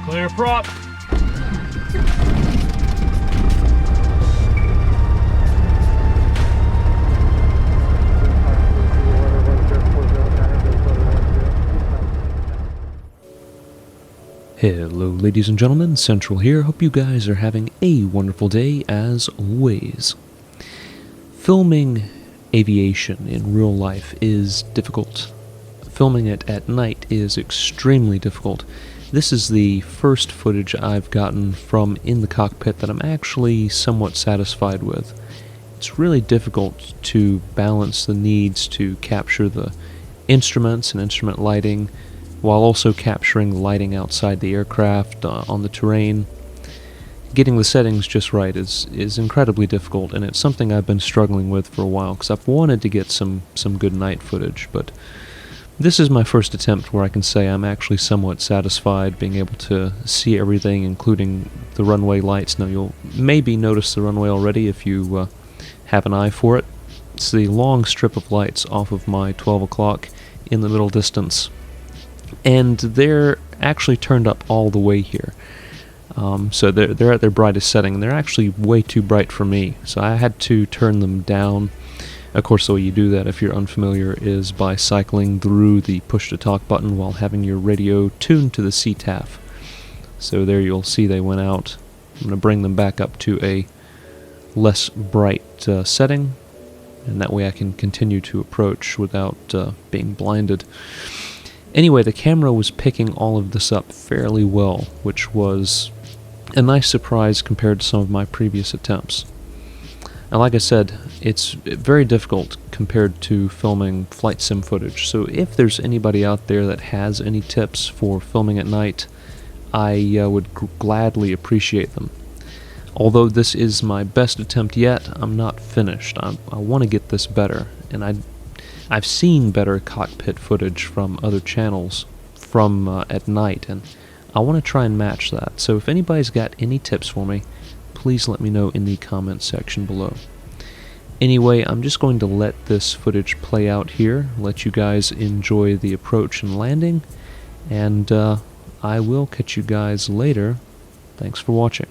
Clear prop. Hello ladies and gentlemen, Central here. Hope you guys are having a wonderful day as always. Filming aviation in real life is difficult. Filming it at night is extremely difficult. This is the first footage I've gotten from in the cockpit that I'm actually somewhat satisfied with. It's really difficult to balance the needs to capture the instruments and instrument lighting while also capturing lighting outside the aircraft, on the terrain. Getting the settings just right is incredibly difficult, and it's something I've been struggling with for a while, because I've wanted to get some good night footage, but this is my first attempt where I can say I'm actually somewhat satisfied being able to see everything, including the runway lights. Now you'll maybe notice the runway already if you have an eye for it. It's the long strip of lights off of my 12 o'clock in the middle distance. And they're actually turned up all the way here. So they're at their brightest setting, and they're actually way too bright for me. So I had to turn them down. Of course, the way you do that, if you're unfamiliar, is by cycling through the push-to-talk button while having your radio tuned to the CTAF. So there you'll see they went out. I'm going to bring them back up to a less bright setting, and that way I can continue to approach without being blinded. Anyway, the camera was picking all of this up fairly well, which was a nice surprise compared to some of my previous attempts. Now, like I said, it's very difficult compared to filming flight sim footage, so if there's anybody out there that has any tips for filming at night, I would gladly appreciate them. Although this is my best attempt yet, I'm not finished. I want to get this better, and I've seen better cockpit footage from other channels from at night, and I want to try and match that. So if anybody's got any tips for me, please let me know in the comments section below. Anyway, I'm just going to let this footage play out here, let you guys enjoy the approach and landing, and I will catch you guys later. Thanks for watching.